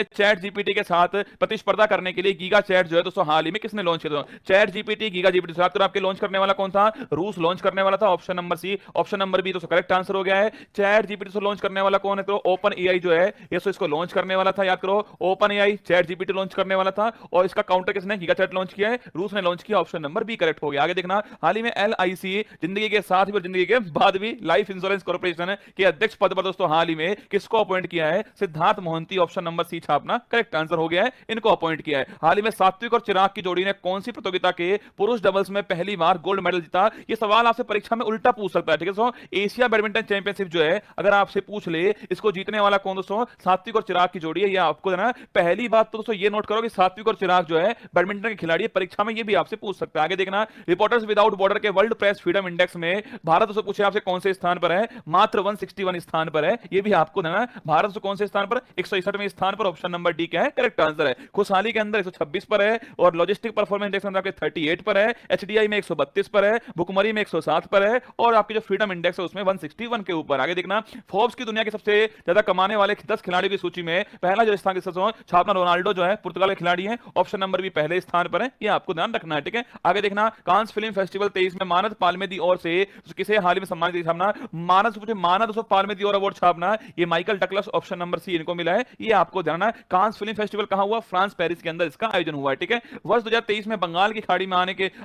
Chat GPT के साथ प्रतिस्पर्धा करने के लिए गीगा चैट जो है दोस्तों हाल ही में किसने लॉन्च किया? चैट जीपीटी गीगा जीपीटी साथ कर आपके लॉन्च करने वाला कौन था? रूस लॉन्च करने वाला था, option number C. Option number B दोस्तों करेक्ट आंसर हो गया है। चैट जीपीटी से लॉन्च करने वाला कौन है? तो ओपन एआई जो है ये इसको लॉन्च करने वाला था, याद करो open AI chat GPT launch करने वाला था, और इसका काउंटर किसने? गीगा चैट लॉन्च किया है, रूस ने लॉन्च किया। ऑप्शन नंबर बी करेक्ट हो गया। आगे देखना, हाल ही में एलआईसी जिंदगी के साथ भी और जिंदगी के बाद भी लाइफ इंश्योरेंस कॉर्पोरेशन के अध्यक्ष पद पर दोस्तों हाल ही में किसको अपॉइंट किया है? Siddharth Mohanty, option number C छापना करेक्ट आंसर हो गया है, इनको अपॉइंट किया है। हाल ही में सात्विक और चिराग की जोड़ी ने कौन सी प्रतियोगिता के पुरुष डबल्स में पहली बार गोल्ड मेडल जीता? ये सवाल आपसे परीक्षा में उल्टा पूछ सकता है, ठीक है दोस्तों। एशिया बैडमिंटन चैंपियनशिप जो है अगर आपसे पूछ ले इसको जीतने वाला कौन दोस्तों? सात्विक और चिराग की जोड़ी है। ये आपको ना पहली बात तो दोस्तों ये नोट करो कि सात्विक और चिराग जो है बैडमिंटन के खिलाड़ी है, परीक्षा में ये भी आपसे पूछ सकता है। आगे देखना, रिपोर्टर्स विदाउट बॉर्डर के वर्ल्ड प्रेस फ्रीडम इंडेक्स में भारत दोस्तों पूछे आपसे कौन से स्थान पर है? मात्र 161 स्थान पर है। ये भी आपको देना, भारत से कौन से स्थान पर? 161वें स्थान पर। ऑप्शन नंबर डी क्या है? करेक्ट आंसर है। खुशहाली के अंदर 126 पर है, और लॉजिस्टिक परफॉर्मेंस इंडेक्स में आपके 38 पर है, एचडीआई में 132 पर है, भुखमरी में 107 पर है, और आपके जो फ्रीडम इंडेक्स है उसमें 161 के ऊपर। आगे देखना, फोर्ब्स की दुनिया के सबसे ज्यादा कमाने वाले 10 खिलाड़ियों की सूची में पहला जो स्थान छापना रोनाल्डो जो है पुर्तगाल के खिलाड़ी हैं, ऑप्शन नंबर भी पहले स्थान पर है। ये आपको ध्यान रखना है, ठीक है। आगे देखना, कांस फिल्म फेस्टिवल 23 में मानद पालमेदी और से किसे हाल ही में सम्मानित छापना? मानद पालमेदी और अवार्ड छापना ये Michael Douglas, option number C इनको मिला है। ये आपको जानना। कांस फिल्म फेस्टिवल कहां हुआ? फ्रांस पेरिस के अंदर इसका आयोजन हुआ है, ठीक है। वर्ष 2023 में बंगाल की खाड़ी में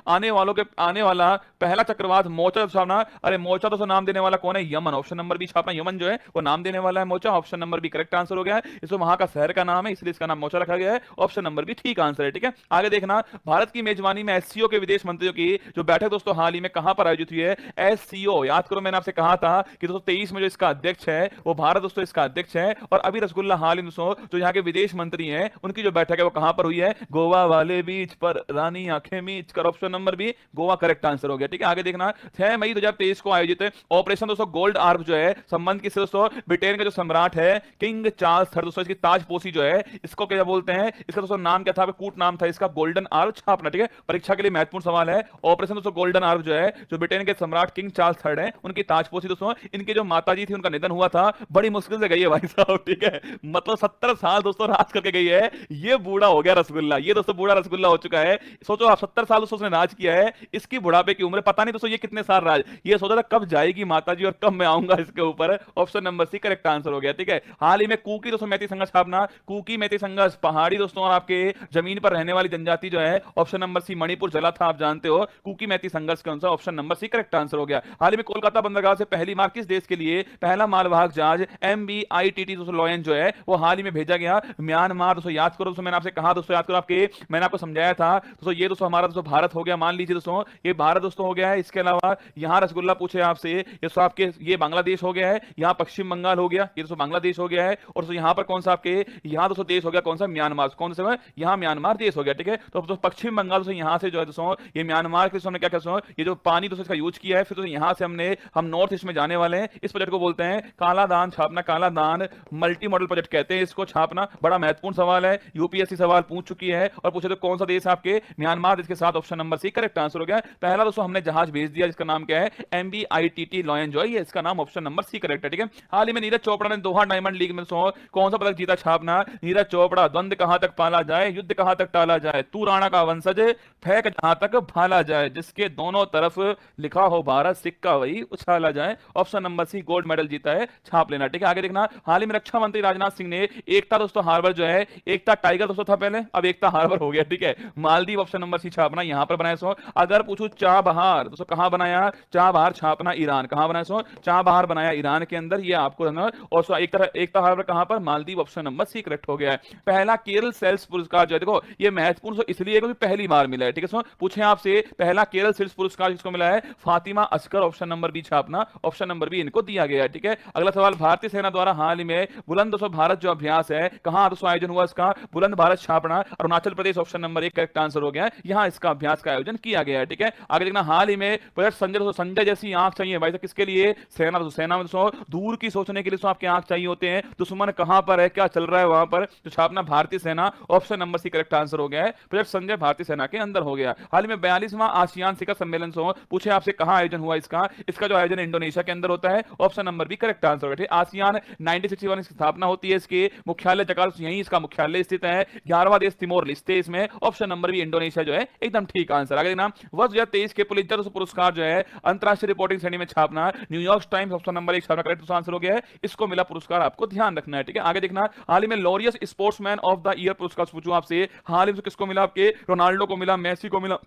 आने वाला पहला चक्रवात मोचा छापना। अरे मोचा तो नाम देने वाला कौन है? यमन, ऑप्शन नंबर बी छापना। यमन जो है वो नाम देने वाला है Mocha, option number B correct answer हो गया है। इसको वहां का शहर का नाम है इसलिए इसका नाम मोचा रखा गया है, ऑप्शन नंबर बी ठीक आंसर है, ठीक है। आगे देखना, भारत की मेजबानी में एससीओ के विदेश मंत्रियों की जो बैठक दोस्तों हाल ही में कहां पर आयोजित हुई है? एससीओ, याद करो मैंने आपसे कहा था कि दोस्तों 23 में जो इसका अध्यक्ष है वो भारत दोस्तों इसका अध्यक्ष है, और अभी रसगुल्ला हाल ही दोस्तों जो यहाँ के विदेश मंत्री हैं उनकी जो बैठक है वो कहां पर हुई है? गोवा वाले बीच पर रानी आंखें मीच कर, option number B Goa correct answer हो गया, ठीक है। आगे देखना, 6 मई 2023 को आयोजित ऑपरेशन दोस्तों गोल्ड आर्म जो है संबंध किससे दोस्तों? ब्रिटेन का जो सम्राट है किंग चार्ल्स थर्ड दोस्तों इसकी ताजपोशी जो है इसको क्या बोलते हैं? इसका दोस्तों नाम क्या था? कूट नाम था इसका गोल्डन आर्म छापना, ठीक है। परीक्षा के लिए महत्वपूर्ण सवाल है। ऑपरेशन दोस्तों गोल्डन आर्म जो है जो ब्रिटेन के सम्राट किंग चार्ल्स थर्ड है उनकी ताजपोशी दोस्तों, इनके जो माताजी थी उनका निधन हुआ था, बड़ी मुश्किल से गई है भाई साहब, ठीक है। मतलब 70 साल दोस्तों राज करके गई है, ये बूढ़ा हो गया रसगुल्ला, ये दोस्तों बूढ़ा रसगुल्ला हो चुका है। सोचो आप 70 साल दोस्तों उसने राज किया है, इसकी बुढ़ापे की उम्र पता नहीं दोस्तों ये कितने साल राज, ये सोचा था कब जाएगी माताजी और कब मैं आऊंगा इसके ऊपर। Option number C correct answer हो गया, ठीक है। हाल ही में कुकी दोस्तों मैती संघर्ष छापना, कुकी मैती संघर्ष पहाड़ी दोस्तों और आपके जमीन पर रहने वाली जनजाति जो है, ऑप्शन नंबर सी मणिपुर जला था आप जानते हो, कुकी मैती संघर्ष के अनुसार option number C correct answer हो गया। हाल ही में कोलकाता बंदरगाह से पहली बार किस देश के लिए पहला मालवाहक जहाज MBITT दोस्तों लॉयन जो है वो हाल ही में भेजा गया? म्यांमार दोस्तों, याद करो दोस्तों मैंने आपसे कहा दोस्तों, याद करो आपके मैंने आपको समझाया था दोस्तों, ये दोस्तों हमारा दोस्तों भारत हो गया, मान लीजिए दोस्तों ये भारत दोस्तों हो गया है। इसके अलावा यहां रसगुल्ला पूछे आपसे ये दोस्तों आपके ये बांग्लादेश हो गया है, यहां पश्चिम बंगाल हो गया, ये दोस्तों बांग्लादेश हो गया है, और दोस्तों यहां पर कौन सा आपके यहां दोस्तों देश हो गया कौन सा? म्यांमार, कौन सा? यहां म्यांमार देश हो गया, ठीक है। तो दोस्तों पश्चिम बंगाल दोस्तों यहां से जो है दोस्तों ये म्यांमार के हमने क्या क्या ये जो पानी दोस्तों इसका यूज किया है, फिर दोस्तों यहां से हम नॉर्थ ईस्ट में जाने वाले हैं। इस प्रोजेक्ट को बोलते हैं काला दान छापना, काला दान मल्टी मॉडल प्रोजेक्ट कहते हैं इसको छापना। बड़ा महत्वपूर्ण सवाल है, यूपीएससी सवाल पूछ चुकी है, और पूछे तो कौन सा देश आपके? म्यांमार देश के साथ option number C correct answer हो गया। पहला दोस्तों हमने जहाज भेज दिया जिसका नाम क्या है? MBITT लॉयन जो है, ये इसका नाम ऑप्शन नंबर सी करेक्ट है, ठीक है। हाल ही में नीरज चोपड़ा ने दोहा डायमंड लीग में कौन सा पदक जीता? छापना नीरज चोपड़ा, द्वंद कहां तक पाला जाए, युद्ध कहां तक टाला जाए, तू राणा का वंशज फेंक जहां तक भाला जाए, जिसके दोनों तरफ लिखा हो भारत सिक्का वही उछाला जाए, option number C gold medal जीता है, छाप लेना, ठीक है। आगे देखना, हाल ही में रक्षा मंत्री राजनाथ सिंह ने एकता दोस्तों हार्बर जो है, एकता टाइगर दोस्तों था पहले, अब एकता हार्बर हो गया, ठीक है। मालदीव ऑप्शन नंबर सी छापना, यहां पर बनाया सो। अगर पूछूं चाबहार दोस्तों कहां बनाया? चाबहार छापना ईरान, कहां बनाया सो? चाबहार बनाया ईरान के अंदर, ये आपको और एकता हार्बर कहां पर? Maldives, option number C correct हो गया है। पहला केरल सेल्स पुरस्कार जो है देखो ये महत्वपूर्ण इसलिए क्योंकि पहली बार मिला है, ठीक है। पूछे आपसे पहला केरल सेल्स पुरस्कार किसको मिला है? Fatima Askar, option number B छापना, ऑप्शन नंबर बी इनको दिया गया है, ठीक है। अगला सवाल, भारतीय सेना द्वारा हाल ही में बुलंद दोस्तों भारत जो अभ्यास है कहां दोस्तों आयोजन हुआ इसका? बुलंद भारत छापना अरुणाचल प्रदेश, ऑप्शन नंबर एक करेक्ट आंसर हो गया है, यहां इसका अभ्यास का आयोजन किया गया है, ठीक है। आगे देखना, हाल ही में प्रोजेक्ट संजय जैसी आंख चाहिए भाई साहब किसके लिए? सेना सेना में दोस्तों दूर की सोचने के लिए आपके आंख चाहिए होते हैं, दुश्मन कहां पर है क्या चल रहा है वहां पर, तो छापना भारतीय सेना, option number C correct answer हो गया है। प्रोजेक्ट संजय भारतीय सेना के अंदर हो गया। हाल ही में 42वां आसियान शिखर सम्मेलन पूछे आपसे कहां आयोजन हुआ इसका जो आयोजन इंडोनेशिया के अंदर होता है, option number B correct answer हो गया। आसियान 1961 की स्थापना होती है, इसके मुख्यालय मुख्यालय जकार्ता, यही इसका मुख्यालय स्थित है। 11वां देश तिमोर लिस्ते इसमें, ऑप्शन नंबर भी इंडोनेशिया जो है एकदम ठीक आंसर। आगे देखना, वर्ष 2023 के पुलित्जर पुरस्कार जो है अंतरराष्ट्रीय रिपोर्टिंग श्रेणी में छापना, न्यूयॉर्क टाइम्स ऑप्शन नंबर 1 छापना करेक्ट आंसर हो गया है, इसको मिला पुरस्कार, आपको ध्यान रखना है, ठीक है। आगे देखना, हाल ही में Laureus sportsman of the year पुरस्कार पूछूं आपसे, हाल ही में किसको मिला, आपके रोनाल्डो को मिला, मेसी को मिला,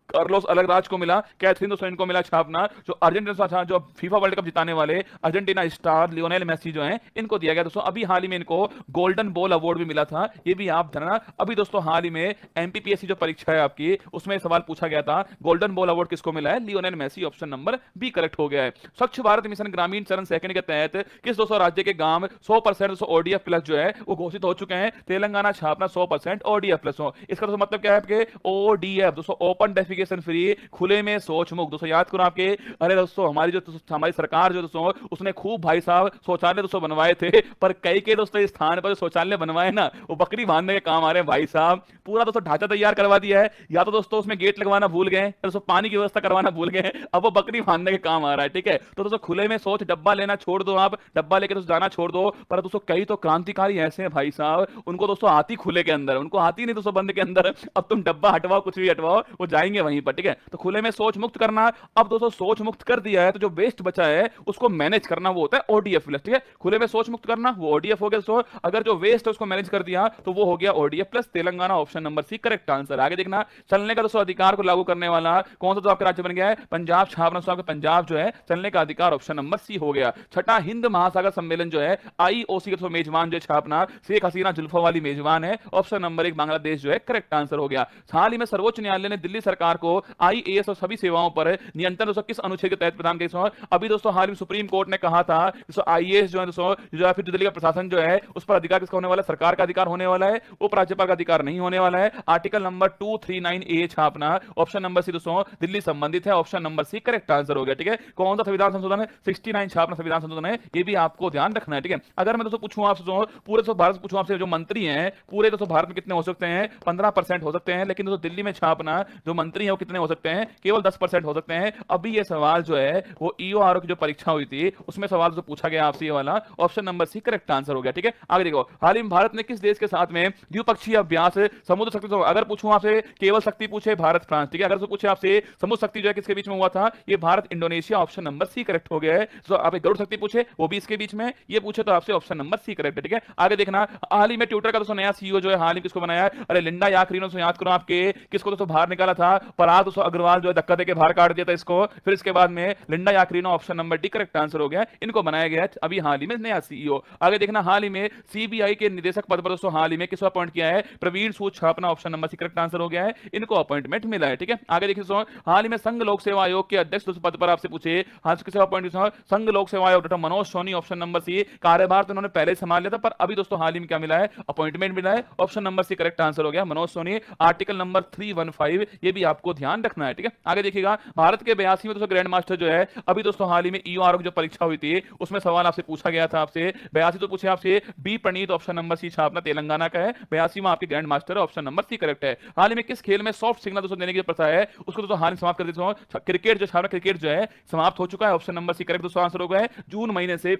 कार्लोस अलगराज को मिला, कैथरीन दोसोन को मिला छापना, जो अर्जेंटीना जो फीफा वर्ल्ड कप जिताने वाले अर्जेंटीना स्टार लियोनेल मेसी जो हैं, इनको दिया गया दोस्तों। अभी हाल ही में इनको गोल्डन बॉल अवार्ड भी मिला था, ये भी आप ध्यान। अभी दोस्तों हाल ही में एमपीपीएससी जो परीक्षा है आपकी, उसमें सवाल पूछा गया था, गोल्डन बॉल अवार्ड किसको मिला है, Lionel Messi, option number B correct हो गया है। स्वच्छ भारत मिशन ग्रामीण चरण सेकंड के तहत किस दोस्तों राज्य के गांव 100% ओडीएफ प्लस जो है वो घोषित हो चुके हैं, तेलंगाना छापना 100% ओडीएफ प्लस हो। इसका दोस्तों मतलब क्या है आपके, ओडीएफ दोस्तों ओपन डेफिकेशन फ्री, खुले में शौच मुक्त। दोस्तों याद करो आपके, अरे दोस्तों हमारी सरकार जो दोस्तों उसने खूब भाई साहब शौचालय दोस्तों बनवाए थे, पर कई के दोस्तों स्थान पर शौचालय बनवाए ना, वो बकरी बांधने के काम आ रहे हैं भाई साहब। पूरा दोस्तों ढांचा तैयार करवा दिया है, या तो दोस्तों उसमें गेट लगवाना भूल गए, दोस्तों पानी की व्यवस्था करवाना भूल गए, अब वो बकरी बांधने के काम आ रहा है, ठीक है। तो दोस्तों खुले में शौच डब्बा लेना छोड़ दो, आप डब्बा लेके दोस्तों जाना छोड़ दो। पर दोस्तों कई तो क्रांतिकारी ऐसे हैं भाई साहब, उनको दोस्तों आती खुले के अंदर, उनको आती नहीं दोस्तों बंद के अंदर। अब तुम डब्बा हटवाओ, कुछ भी हटवाओ, वो जाएंगे वहीं पर, ठीक है। तो खुले में सोच मुक्त करना। अब दोस्तों सोच मुक्त कर दिया है, तो जो वेस्ट बचा है उसको मैनेज करना, वो होता है ओडीएफ प्लस, ठीक है। खुले में सोच मुक्त करना वो ओडीएफ हो गया दोस्तों, अगर जो वेस्ट है उसको मैनेज कर दिया तो वो हो गया ODF plus, Telangana option number C correct answer. आगे देखना, चलने का दोस्तों अधिकार को लागू करने वाला कौन सा तो आपका राज्य बन गया है, पंजाब छापना, दोस्तों पंजाब जो है चलने का अधिकार ऑप्शन नंबर सी हो गया। छठा हिंद महासागर सम्मेलन जो है आईओसी का मेजबान जो छापना, शेख हसीना जुल्फा वाली मेजबान है, ऑप्शन नंबर 1 बांग्लादेश जो है करेक्ट आंसर हो गया। हाल ही में सर्वोच्च न्यायालय ने दिल्ली सरकार को आईएएस और सभी सेवाओं पर नियंत्रण दोस्तों किस अनुच्छेद के तहत प्रदान किया। अभी दोस्तों हाल में सुप्रीम कोर्ट ने कहा था दोस्तों आईएएस जो है दोस्तों, जो है फिर दिल्ली का प्रशासन जो है उस पर अधिकार किसका होने वाला है, सरकार का अधिकार होने वाला है, उपराज्यपाल का अधिकार नहीं होने वाला है। आर्टिकल नंबर 239 ए छापना, ऑप्शन नंबर सी दोस्तों दिल्ली संबंधित है, option number C correct answer हो गया, ठीक है। कौन सा संविधान संशोधन है, 69 छापना संविधान संशोधन है, ये भी आपको ध्यान रखना है, ठीक है। अगर मैं दोस्तों पूछूं आपसे पूरे दोस्तों भारत पूछूं आपसे, जो मंत्री हैं पूरे दोस्तों भारत में कितने हो सकते हैं, 15% हो सकते हैं, लेकिन दोस्तों दिल्ली में छापना जो मंत्री हैं वो कितने हो सकते हैं, केवल 10% हो सकते हैं। अभी ये सवाल जो है वो ईओआरओ की जो परीक्षा हुई थी उसमें सवाल जो पूछा गया आपसे, ये वाला option number C correct answer हो गया, ठीक है। आगे देखो, हाल ही में भारत ने किस देश के साथ में द्विपक्षीय अभ्यास समुद्र शक्ति, अगर पूछूं आपसे केवल शक्ति पूछे भारत फ्रांस, ठीक है। अगर पूछे आपसे समुद्र शक्ति जो है किसके बीच में हुआ था, ये Bharat Indonesia, option number C correct हो गया है। तो आप गरुड़ शक्ति पूछे वो भी इसके बीच में, ये पूछे तो आपसे ऑप्शन नंबर सी करेक्ट है, ठीक है। आगे देखना, हाल ही में ट्विटर का दोस्तों नया सीईओ जो है हाल ही किसको बनाया है, अरे लिंडा याकरीनो से याद करो आपके, किसको दोस्तों बाहर निकाला था, पराग दोस्तों अग्रवाल जो है धक्का देके बाहर काट दिया था इसको, फिर इसके बाद में Linda Yaccarino option number D correct answer हो गया, इनको बनाया गया है अभी हाल ही में नया सीईओ। आगे देखना, हाल ही में सीबीआई के निदेशक पद पर दोस्तों हाल ही में किसको अपॉइंट किया है, प्रवीण सूद छापना, option number C correct answer हो गया है, इनको अपॉइंटमेंट मिला है, ठीक है। आगे देखिए दोस्तों, हाल ही में संघ लोक सेवा आयोग के अध्यक्ष पद पर आपसे पूछे, हाल किसे अपॉइंट संघ लोक सेवा आयोग doctor Manoj Soni, option number C, कार्यभार तो उन्होंने पहले संभाल लिया था, पर अभी दोस्तों हाल ही में क्या मिला है, अपॉइंटमेंट मिला है, option number C correct answer हो गया मनोज सोनी, आर्टिकल नंबर 315, ये भी आपको ध्यान रखना है, ठीक है। आगे देखिएगा, भारत के 82 में दोस्तों ग्रैंड मास्टर जो है अभी दोस्तों हाल ही में ईओआरओ की जो परीक्षा हुई थी उसमें सवाल आपसे पूछा गया था, आपसे 82 तो पूछे आपसे बी प्रणीत, ऑप्शन नंबर सी छापना, तेलंगाना का है, 82 में आपके ग्रैंड मास्टर है, ऑप्शन नंबर सी करेक्ट है। हाल ही में किस खेल में सॉफ्ट सिग्नल दोस्तों देने की जो प्रथा है उसको दोस्तों हाल ही समाप्त कर देते हैं, क्रिकेट जो छापना, क्रिकेट जो है समाप्त हो चुका है, ऑप्शन नंबर सी करेक्ट दोस्तों आंसर हो गया है। जून महीने से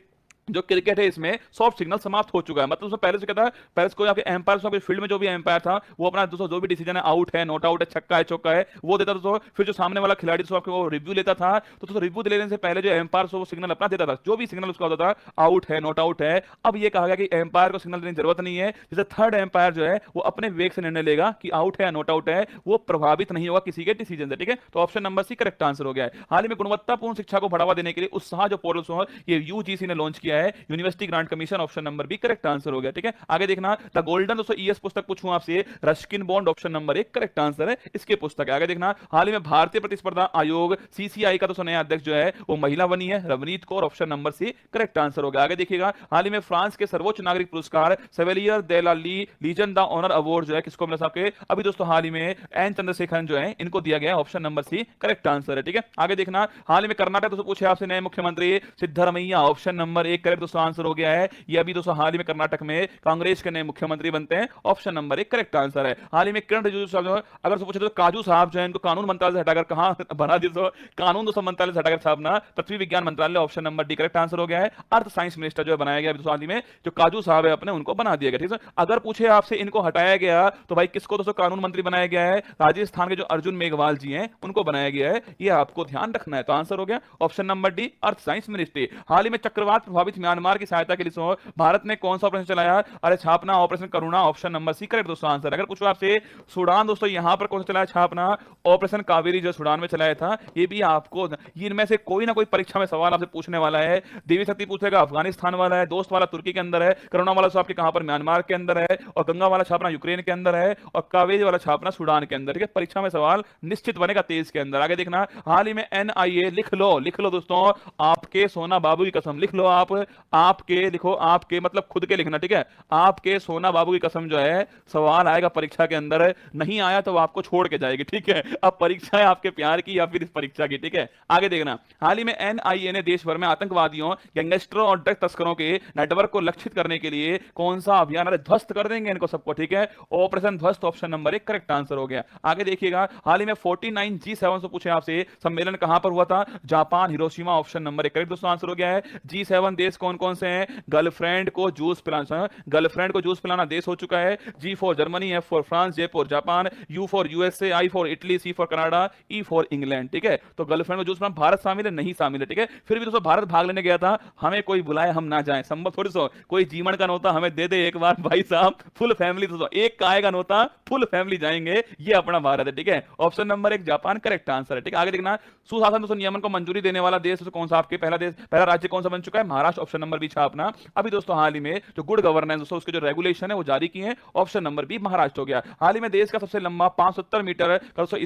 जो क्रिकेट है इसमें सॉफ्ट सिग्नल समाप्त हो चुका है, मतलब उसमें पहले से क्या था, पहले कोई आपके एम्पायर फील्ड में जो भी एम्पायर था वो अपना दोस्तों जो भी डिसीजन है, आउट है, नॉट आउट है, छक्का है, चौका है, वो देता दोस्तों, फिर जो सामने वाला खिलाड़ी दोस्तों आपको रिव्यू लेता था, तो दोस्तों रिव्यू लेने से पहले जो एम्पायर वो सिग्नल अपना देता था, जो भी सिग्नल उसका होता था, आउट है, नॉट आउट है। अब ये कहा गया कि एम्पायर को सिग्नल देने की जरूरत नहीं है, जैसे थर्ड एम्पायर जो है वो अपने विवेक से निर्णय लेगा कि आउट है, नॉट आउट है, वो प्रभावित नहीं होगा किसी के डिसीजन से, ठीक है। तो option number C correct answer हो गया है। हाल ही में गुणवत्तापूर्ण शिक्षा को बढ़ावा देने के लिए उत्साह जो पोर्टल ये यूजीसी ने लॉन्च किया है, university grant commission, option number B correct answer हो गया, ठीक है। आगे देखना, द गोल्डन दोस्तों ईएस पुस्तक पूछूं आपसे, Ruskin bond, option number 1 correct answer है, इसके पुस्तक है। आगे देखना, हाल ही में भारतीय प्रतिस्पर्धा आयोग सीसीआई का दोस्तों नया अध्यक्ष जो है वो महिला बनी है, Ravneet Kaur, option number C correct answer हो गया। आगे देखिएगा, हाल ही में फ्रांस के सर्वोच्च नागरिक पुरस्कार सेवेलियर दे ला लीजन द ऑनर अवार्ड जो है किसको मिला साहब के, अभी दोस्तों हाल ही में एन चंद्रशेखरन जो है इनको दिया गया, option number C correct answer है, ठीक है। आगे देखना, हाल ही में कर्नाटक दोस्तों पूछे आपसे नए मुख्यमंत्री सिद्धरमैया, ऑप्शन नंबर 1 करेक्ट दोस्तों आंसर हो गया है। ये अभी दोस्तों हाल ही में कर्नाटक में कांग्रेस के नए मुख्यमंत्री बनते हैं, ऑप्शन नंबर 1 करेक्ट आंसर है। हाल ही में किरण रिजिजू साहब अगर पूछे तो काजू साहब जो है इनको कानून मंत्रालय से हटाकर कहां बना दिया, तो कानून दोस्तों मंत्रालय से हटाकर साहब ना पृथ्वी विज्ञान मंत्रालय, option number D correct answer हो गया है। अर्थ साइंस मिनिस्टर जो बनाया गया दोस्तों हाल ही में, जो काजू साहब है अपने उनको बना दिया गया, ठीक है। अगर पूछे आपसे इनको हटाया गया तो भाई किसको दोस्तों कानून मंत्री बनाया गया है, राजस्थान के जो अर्जुन मेघवाल जी हैं उनको बनाया गया है, ये आपको ध्यान रखना है। तो आंसर हो गया option number D earth science ministry. हाल ही में चक्रवात प्रभावित म्यांमार की सहायता के लिए भारत ने कौन सा ऑपरेशन चलाया, अरे छापना ऑपरेशन करुणा, ऑप्शन नंबर सी करेक्ट दोस्तों आंसर। अगर पूछो आपसे सूडान दोस्तों यहां पर कौन सा चलाया छापना, ऑपरेशन कावेरी जो सूडान में चलाया था, ये भी आपको ये इनमें से कोई ना कोई परीक्षा में सवाल आपसे पूछने वाला है। देवी शक्ति पूछेगा अफगानिस्तान वाला है, दोस्त वाला तुर्की के अंदर है, करुणा वाला आपके कहां पर म्यांमार के अंदर है, और गंगा वाला छापना यूक्रेन के अंदर है, और कावेरी वाला छापना सूडान के अंदर, ठीक है। परीक्षा में सवाल निश्चित बनेगा 23 के अंदर। आगे देखना, हाल ही में एनआईए लिख लो दोस्तों, आपके सोना बाबू की कसम लिख लो आप, आपके लिखो, आपके मतलब खुद के लिखना, ठीक है। आपके सोना बाबू की कसम जो है सवाल आएगा परीक्षा के अंदर, नहीं आया तो आपको छोड़ के जाएगी, ठीक है। अब परीक्षा है आपके प्यार की या फिर इस परीक्षा की, ठीक है। आगे देखना, हाल ही में एनआईए ने देश भर में आतंकवादियों, गैंगस्टरों और ड्रग तस्करों के नेटवर्क को लक्षित करने के लिए कौन सा अभियान, अरे ध्वस्त कर देंगे इनको सबको, ठीक है। ऑपरेशन ध्वस्त, ऑप्शन नंबर 1 करेक्ट आंसर हो गया। आगे देखिएगा, हाल ही में 49 G7 से पूछे आपसे सम्मेलन कहां पर हुआ था, Japan Hiroshima, option number 1 correct दोस्तों आंसर हो गया है। G7 देश कौन कौन से हैं, गर्लफ्रेंड को जूस पिलाना, गर्लफ्रेंड को जूस पिलाना देश हो चुका है। G for Germany, F for France, J for Japan, U for USA, I for Italy, C for Canada, E for England, ठीक है। तो गर्लफ्रेंड को जूस पिलाना भारत शामिल है, नहीं शामिल है, ठीक है। फिर भी दोस्तों भारत भाग लेने गया था, हमें कोई बुलाए हम ना जाए, संभव थोड़ी सो कोई जीवन का नोता हमें दे दे एक बार भाई साहब, फुल फैमिली दोस्तों, एक का आएगा नोता फुल फैमिली जाएंगे, ये अपना भारत है, ठीक है। Option number 1 Japan correct answer है, ठीक है। आगे देखना, सुशासन दोस्तों नियमन को मंजूरी देने वाला देश कौन सा, आपके पहला देश, पहला राज्य कौन सा बन चुका है, महाराष्ट्र, ऑप्शन नंबर बी छापना। अभी दोस्तों हाल ही में जो गुड गवर्नेंस दोस्तों उसके जो रेगुलेशन है वो जारी किए हैं, ऑप्शन नंबर बी महाराष्ट्र हो गया। हाल ही में देश का सबसे लंबा 570 मीटर का दोस्तों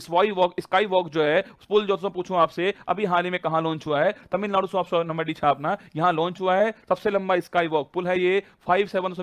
स्काई वॉक जो है पुल, जो पूछूं आपसे अभी हाल ही में कहां लॉन्च हुआ है, तमिलनाडु से, ऑप्शन नंबर डी छापना, यहां लॉन्च हुआ है। सबसे लंबा स्काई वॉक पुल है ये, 570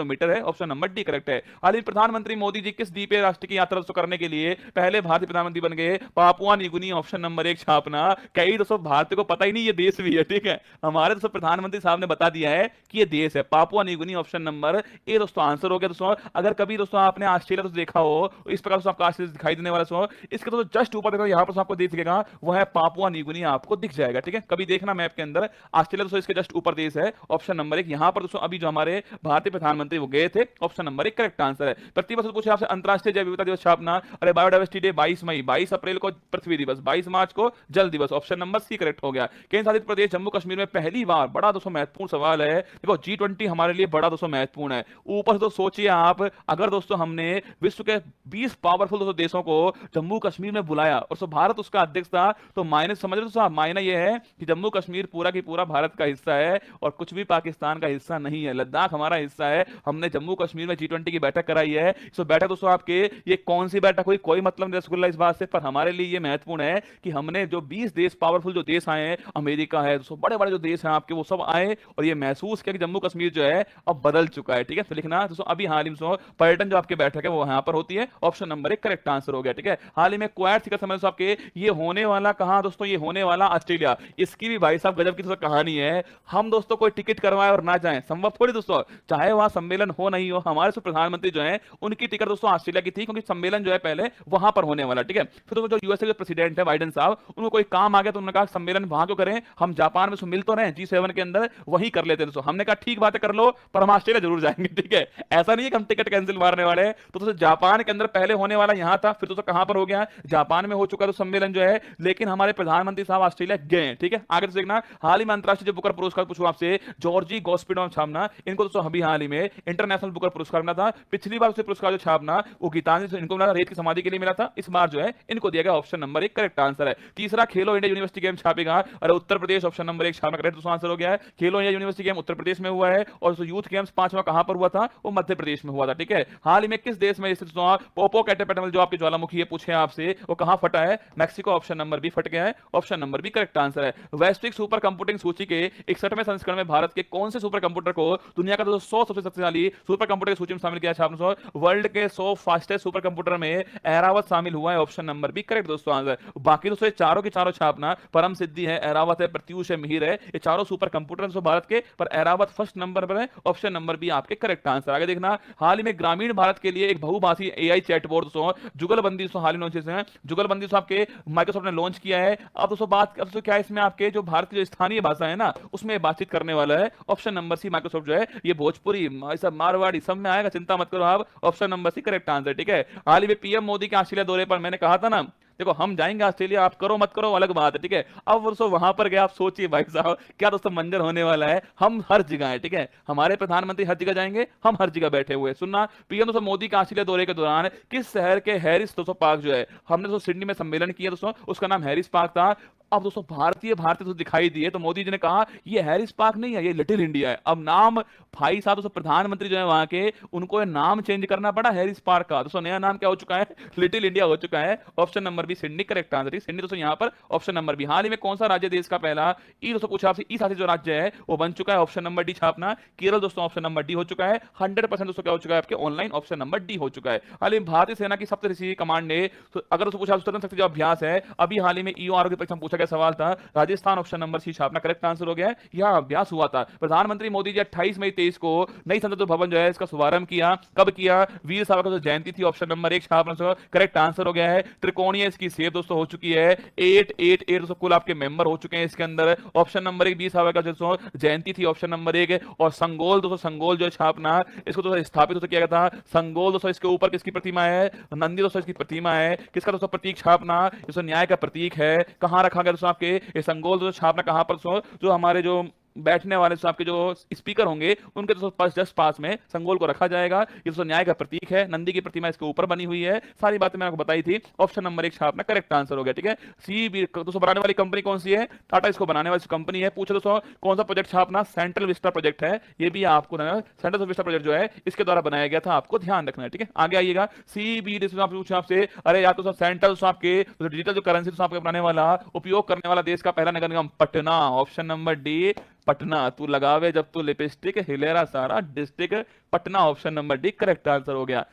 मीटर है, ऑप्शन नंबर डी करेक्ट है। हाल ही प्रधानमंत्री मोदी जी किस द्वीपीय राष्ट्र की यात्रा करने के लिए पहले भारतीय प्रधानमंत्री बन गए, पापुआ न्यूगिनी, ऑप्शन नंबर 1 छापना। कई दोस्तों भारतीय को पता ही नहीं ये देश भी है, ठीक है। हमारे दोस्तों प्रधानमंत्री साहब ने बता दिया है कि ये देश है, Papua New Guinea, option number A दोस्तों आंसर हो गया दोस्तों। अगर कभी दोस्तों आपने ऑस्ट्रेलिया तो देखा हो, इस प्रकार से आपको ऑस्ट्रेलिया दिखाई देने वाला सो, इसके दोस्तों जस्ट ऊपर देखो, यहां पर आपको देख दिखेगा, वो है पापुआ न्यूगिनी, आपको दिख जाएगा, ठीक है। कभी देखना मैप के अंदर, ऑस्ट्रेलिया दोस्तों इसके जस्ट ऊपर देश है, ऑप्शन नंबर 1। यहां पर दोस्तों अभी जो हमारे भारतीय प्रधानमंत्री वो गए थे, ऑप्शन नंबर 1 करेक्ट आंसर है। प्रतिवर्ष पूछे आपसे अंतरराष्ट्रीय जैव विविधता दिवस छापना, अरे बायोडाइवर्सिटी डे 22 मई, 22 अप्रैल को पृथ्वी दिवस, 22 मार्च को जल दिवस, ऑप्शन नंबर सी करेक्ट हो गया। केंद्र शासित प्रदेश जम्मू कश्मीर में पहली बार, बड़ा दोस्तों महत्वपूर्ण सवाल है, देखो G20 हमारे लिए बड़ा दोस्तों महत्वपूर्ण है। ऊपर से तो सोचिए आप, अगर दोस्तों हमने विश्व के 20 पावरफुल दोस्तों देशों को जम्मू कश्मीर में बुलाया और भारत उसका अध्यक्ष था, तो मायने समझ रहे दोस्तों, मायना यह है कि जम्मू कश्मीर पूरा की पूरा भारत का हिस्सा है और कुछ भी पाकिस्तान का हिस्सा नहीं है। लद्दाख हमारा हिस्सा है, हमने जम्मू कश्मीर में G20 की बैठक कराई है। तो बैठक दोस्तों आपके, ये कौन सी बैठक हुई, कोई मतलब नहीं रसगुल्ला इस बात से, पर हमारे लिए ये महत्वपूर्ण है कि हमने जो 20 देश पावरफुल जो देश आए हैं, अमेरिका है दोस्तों, बड़े बड़े जो देश हैं आपके, वो सब आए और ये महसूस किया कि जम्मू कश्मीर जो है अब बदल चुका है, ठीक है। तो लिखना दोस्तों, अभी हाल ही में पर्यटन जो आपके बैठक है वो यहां पर होती है, ऑप्शन नंबर 1 करेक्ट आंसर हो गया, ठीक है। हाल ही में क्वाड शिखर सम्मेलन आपके ये होने वाला कहां दोस्तों, ये होने वाला ऑस्ट्रेलिया। इसकी भी भाई साहब गजब की दोस्तों कहानी है, हम दोस्तों कोई टिकट करवाए और ना जाए, संभव थोड़ी दोस्तों, चाहे वहां सम्मेलन हो नहीं हो। हमारे प्रधानमंत्री जो है उनकी टिकट दोस्तों ऑस्ट्रेलिया की थी, क्योंकि सम्मेलन जो है पहले वहां पर होने वाला, ठीक है। फिर तो जो यूएसए के प्रेसिडेंट है बाइडेन साहब, उनको कोई काम आ गया तो उन्होंने कहा सम्मेलन वहां क्यों करें, हम जापान में मिल तो रहे G7 के अंदर, वही कर लेते हैं दोस्तों। हमने कहा ठीक बात है कर लो, पर हम ऑस्ट्रेलिया जरूर जाएंगे, ठीक है। ऐसा नहीं है कि हम टिकट कैंसिल मारने वाले हैं। तो दोस्तों जापान के अंदर पहले होने वाला यहां था, फिर दोस्तों कहां पर हो गया, जापान में हो चुका तो सम्मेलन जो है, लेकिन हमारे प्रधानमंत्री साहब ऑस्ट्रेलिया गए हैं, ठीक है। आगे तो देखना, हाल ही में अंतरराष्ट्रीय बुकर पुरस्कार पूछूं आपसे, जॉर्जी गोस्पिडो छापना, इनको दोस्तों अभी हाल ही में इंटरनेशनल बुकर पुरस्कार मिला था। पिछली बार उसे पुरस्कार जो छापना वो गीतांजलि इनको मिला, रेत की समाधि के लिए मिला था, इस बार जो है इनको दिया गया, ऑप्शन नंबर 1 करेक्ट आंसर है। तीसरा खेलो इंडिया यूनिवर्सिटी गेम छापेगा, अरे उत्तर प्रदेश, ऑप्शन नंबर 1 छापना करेक्ट आंसर हो गया है। खेलो India university game Uttar Pradesh में हुआ है, और यूथ गेम्स 5वां कहां पर हुआ था, वो मध्य प्रदेश में हुआ था, ठीक है। हाल ही में किस देश में स्थित पोपोकेटेपेटमल जो आपके ज्वालामुखी है पूछे आपसे, वो कहां फटा है, मैक्सिको, ऑप्शन नंबर बी फट गया है, option number B correct answer है। वैश्विक सुपर कंप्यूटिंग सूची के 61वें संस्करण में भारत के कौन से सुपर कंप्यूटर को दुनिया का 100 सबसे शक्तिशाली सुपर कंप्यूटर की सूची में शामिल किया है, वर्ल्ड के 100 फास्टेस्ट सुपर कंप्यूटर में एरावत शामिल हुआ है, ऑप्शन नंबर बी करेक्ट दोस्तों आंसर। बाकी दोस्तों चारों की चारों छापना, परम सिद्धि है, एरावत है, प्रत्यूष है, मिहिर है, ये चारों सुपर सुपर कंप्यूटर दोस्तों भारत के, पर एरावत फर्स्ट नंबर पर है, ऑप्शन नंबर बी आपके करेक्ट आंसर। आगे देखना, हाल ही में ग्रामीण भारत के लिए एक बहुभाषी एआई चैटबॉट दोस्तों जुगलबंदी दोस्तों हाल ही लॉन्च है। जुगलबंदी दोस्तों आपके माइक्रोसॉफ्ट ने लॉन्च किया है। अब दोस्तों बात अब दोस्तों क्या है इसमें आपके जो भारत की जो स्थानीय भाषा है ना उसमें बातचीत करने वाला है। ऑप्शन नंबर सी माइक्रोसॉफ्ट जो है ये भोजपुरी सब मारवाड़ी सब में आएगा, चिंता मत करो आप, option number C correct answer. ठीक है, हाल ही में पीएम मोदी के ऑस्ट्रेलिया दौरे पर मैंने कहा था ना, देखो हम जाएंगे ऑस्ट्रेलिया, आप करो मत करो अलग बात है। ठीक है, अब दोस्तों वहां पर गए, आप सोचिए भाई साहब क्या दोस्तों मंजर होने वाला है। हम हर जगह है, ठीक है, हमारे प्रधानमंत्री हर जगह जाएंगे, हम हर जगह बैठे हुए। सुनना, पीएम दोस्तों मोदी के ऑस्ट्रेलिया दौरे के दौरान किस शहर के हैरिस दोस्तों पार्क जो है, हमने दोस्तों सिडनी में सम्मेलन किया दोस्तों, उसका नाम हैरिस पार्क था। अब दोस्तों भारतीय भारतीय तो दिखाई दिए, तो मोदी जी ने कहा ये हैरिस पार्क नहीं है, ये लिटिल इंडिया है। अब नाम भाई साहब दोस्तों प्रधानमंत्री जो है वहां के, उनको ये नाम चेंज करना पड़ा हैरिस पार्क का। दोस्तों नया नाम क्या हो चुका है, लिटिल इंडिया हो चुका है। Option number B Sydney correct answer. Sydney दोस्तों यहाँ पर ऑप्शन नंबर बी। हाल ही में कौन सा राज्य देश का पहला ई दोस्तों पूछा आपसे ई साथी जो राज्य है वो बन चुका है, ऑप्शन नंबर डी छापना, केरल दोस्तों ऑप्शन नंबर डी हो चुका है। 100% दोस्तों क्या हो चुका है आपके ऑनलाइन, ऑप्शन नंबर डी हो चुका है। हाल ही में भारतीय सेना की सप्तऋषि कमांड ने, तो अगर दोस्तों पूछा तुरंत शक्ति जो अभ्यास है, अभी हाल ही में ईओ आरोग्य परीक्षा में पूछा गया सवाल था, राजस्थान ऑप्शन नंबर सी छापना करेक्ट आंसर हो गया है। यह अभ्यास हुआ था, प्रधानमंत्री मोदी जी 28 मई 23 को नई संसद भवन जो है इसका शुभारंभ किया। कब किया, वीर सावरकर की जयंती थी, ऑप्शन नंबर 1 छापना करेक्ट आंसर हो गया है। त्रिकोणीय इसकी शेप दोस्तों हो चुकी है, 888 दोस्तों कुल आपके मेंबर हो चुके हैं इसके अंदर। ऑप्शन नंबर 1 वीर सावरकर दोस्तों जयंती थी, ऑप्शन नंबर 1। और संगोल दोस्तों, संगोल जो है छापना, इसको दोस्तों स्थापित दोस्तों किया गया था। संगोल दोस्तों इसके ऊपर किसकी प्रतिमा है, नंदी दोस्तों इसकी प्रतिमा है। किसका दोस्तों प्रतीक छापना, दोस्तों न्याय का प्रतीक है। कहां रखा गया दोस्तों आपके ये संगोल दोस्तों छापना, कहां पर जो हमारे जो बैठने वाले आपके जो स्पीकर होंगे उनके दोस्तों पास जस्ट पास में संगोल को रखा जाएगा। ये दोस्तों न्याय का प्रतीक है, नंदी की प्रतिमा इसके ऊपर बनी हुई है। सारी बातें मैंने आपको बताई थी, ऑप्शन नंबर 1 छापना करेक्ट आंसर हो गया। ठीक है, सी बी दोस्तों बनाने वाली कंपनी कौन सी है, टाटा इसको बनाने वाली कंपनी है। पूछो दोस्तों कौन सा प्रोजेक्ट छापना, सेंट्रल विस्टा प्रोजेक्ट है, ये भी आपको सेंट्रल विस्टा प्रोजेक्ट जो है इसके द्वारा बनाया गया था, आपको ध्यान रखना है। ठीक है, आगे आइएगा, सी बी पूछा आपसे, अरे यार तो सेंट्रल आपके डिजिटल जो करेंसी आपके बनाने वाला उपयोग करने वाला देश का पहला नगर निगम Patna, option number D Patna. तू लगावे जब तू लिपस्टिक हिलेरा सारा district Patna, option number D correct answer हो गया।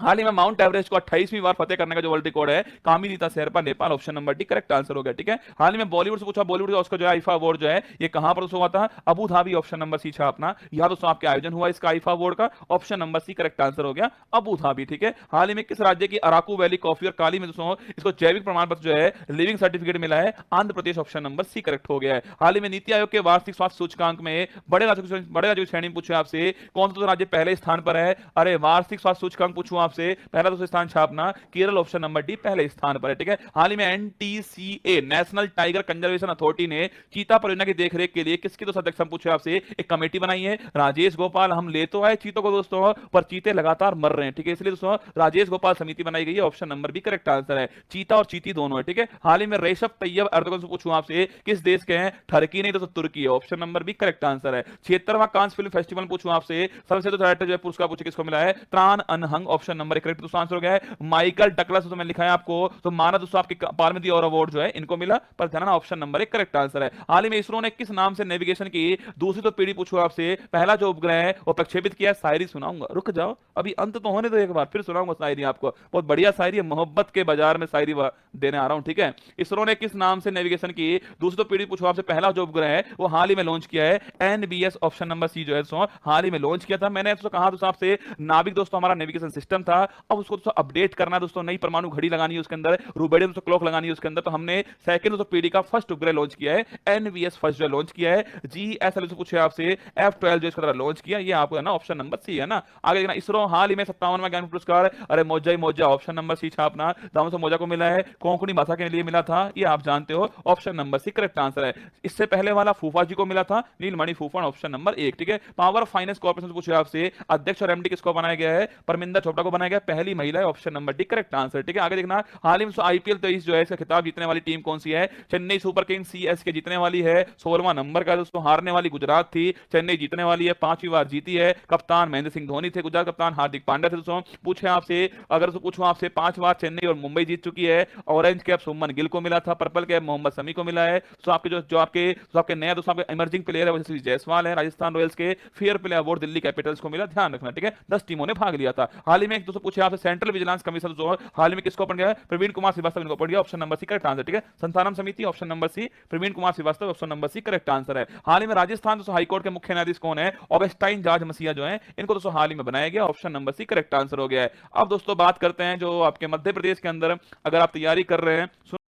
हाल ही में माउंट एवरेस्ट को 28वीं बार फतेह करने का जो वर्ल्ड रिकॉर्ड है, Kami Rita Sherpa Nepal, option number D correct answer हो गया। ठीक है, हाल ही में बॉलीवुड से पूछा, बॉलीवुड का उसका जो आईफा अवार्ड जो है ये कहां पर हुआ था, Abu Dhabi, option number C छापना। यहां दोस्तों आपके आयोजन हुआ इसका आईफा अवार्ड का, option number C correct answer हो गया, अबू धाबी। ठीक है, हाल ही में किस राज्य की अराकू वैली कॉफी और काली में दोस्तों इसको जैविक प्रमाण पत्र जो है लिविंग सर्टिफिकेट मिला है, Andhra Pradesh, option number C correct हो गया है। हाल ही में नीति आयोग के वार्षिक स्वास्थ्य सूचकांक में बड़े राज्यों की श्रेणी पूछे आपसे, कौन सा राज्य पहले स्थान पर है, अरे वार्षिक स्वास्थ्य सूचकांक पूछू आपसे, पहला दोस्तों स्थान छापना केरल, ऑप्शन नंबर डी पहले स्थान पर है। ठीक है, हाल ही में NTCA national tiger conservation authority ने चीता परियोजना की देखरेख के लिए किसकी दोस्तों अध्यक्ष पूछे आपसे, एक कमेटी बनाई है, राजेश गोपाल। हम ले तो आए चीतों को दोस्तों, पर चीते लगातार मर रहे हैं। ठीक है, इसलिए दोस्तों राजेश गोपाल समिति बनाई गई है, option number B correct answer है, चीता और चीती दोनों है। ठीक है, हाल ही में रेशफ तैयब एर्दोगन से पूछूं आपसे, किस देश के हैं, टर्की नहीं दोस्तों तुर्की है, option number B correct answer है। 76वां कांस फिल्म फेस्टिवल पूछूं आपसे, सबसे डायरेक्टर जो पुरस्कार पूछे किसको मिला है, त्रान अनहंग, ऑप्शन नंबर करेक्ट दोस्तों आंसर हो गया है। माइकल डगलस तो मैंने लिखा है आपको, तो माना दोस्तों आपके पार्लियामेंट्री और अवार्ड जो है इनको मिला, पर ध्यान ऑप्शन नंबर 1 करेक्ट आंसर है। हाल ही में इसरो ने किस नाम से नेविगेशन की दूसरी तो पीढ़ी पूछो आपसे, पहला जो उपग्रह है वो प्रक्षेपित किया, शायरी सुनाऊंगा, रुक जाओ अभी अंत तो होने दो एक बार, फिर सुनाऊंगा शायरी आपको, बहुत बढ़िया शायरी है, मोहब्बत के बाजार में शायरी देने आ रहा हूं। ठीक है, इसरो ने किस नाम से नेविगेशन की दूसरी तो पीढ़ी पूछो आपसे, पहला जो उपग्रह है वो हाल ही में लॉन्च किया है, एनबीएस, ऑप्शन नंबर सी जो है हाल ही में लॉन्च किया था। मैंने दोस्तों कहा दोस्तों आपसे नाविक दोस्तों हमारा नेविगेशन सिस्टम था, अब उसको दोस्तों अपडेट करना दोस्तों, नई परमाणु घड़ी लगानी है उसके अंदर, रूबेडियम दोस्तों क्लॉक लगानी है उसके अंदर, तो हमने सेकंड दोस्तों पीढ़ी का फर्स्ट उपग्रह लॉन्च किया है, एनवीएस फर्स्ट जो लॉन्च किया है। जीएसएल से पूछे आपसे F12 जो इसका द्वारा लॉन्च किया, ये आपको है ना ऑप्शन नंबर सी है ना। आगे देखना, इसरो हाल ही में 57वां ज्ञान पुरस्कार, अरे मौजा ही मौजा, ऑप्शन नंबर सी छापना, दामों से मौजा को मिला है, कोंकणी भाषा के लिए मिला था, ये आप जानते हो, option number C correct answer है। इससे पहले वाला फूफा जी को मिला था, नीलमणि फूफा, ऑप्शन नंबर 1। ठीक है, पावर फाइनेंस कॉर्पोरेशन पूछे आपसे अध्यक्ष और एमडी किसको बनाया गया है, परमिंदर चोपड़ा को बनाया गया, पहली महिला है, option number D correct answer. ठीक है, आगे देखना, हाल ही में आईपीएल 23 जो है इसका खिताब जीतने वाली टीम कौन सी है, चेन्नई सुपर किंग्स सीएस के जीतने वाली है, 16वां नंबर का दोस्तों, हारने वाली गुजरात थी, चेन्नई जीतने वाली है, 5वीं बार जीती है, कप्तान महेंद्र सिंह धोनी थे, गुजरात कप्तान हार्दिक पांड्या थे दोस्तों। पूछे आपसे, अगर तो पूछूं आपसे, 5 बार चेन्नई और मुंबई जीत चुकी है, ऑरेंज कैप सुमन गिल को मिला था, पर्पल कैप मोहम्मद शमी को मिला है। तो आपके जो आपके नया दोस्तों आपके इमर्जिंग प्लेयर है वैसे जायसवाल है, राजस्थान रॉयल्स के fair play award Delhi Capitals को मिला, ध्यान रखना। ठीक है, 10 टीमों ने भाग लिया था। हाल ही में दोस्तों पूछे आपसे सेंट्रल विजिलेंस कमीशन जो हाल में किसको अपॉइंट किया है? प्रवीण कुमार श्रीवास्तव इनको अपॉइंट किया। Option number C correct answer, ठीक है। संतानम समिति, option number C Praveen Kumar Srivastava, option number C correct answer है। हाल ही में राजस्थान दोस्तों हाईकोर्ट के मुख्य न्यायाधीश कौन है? ऑगस्टाइन जॉर्ज मसीहा जो है, इनको दोस्तों हाल ही में बनाया गया। Option number C correct answer हो गया है। अब दोस्तों बात करते हैं जो आपके मध्य प्रदेश के अंदर अगर आप तैयारी कर रहे हैं,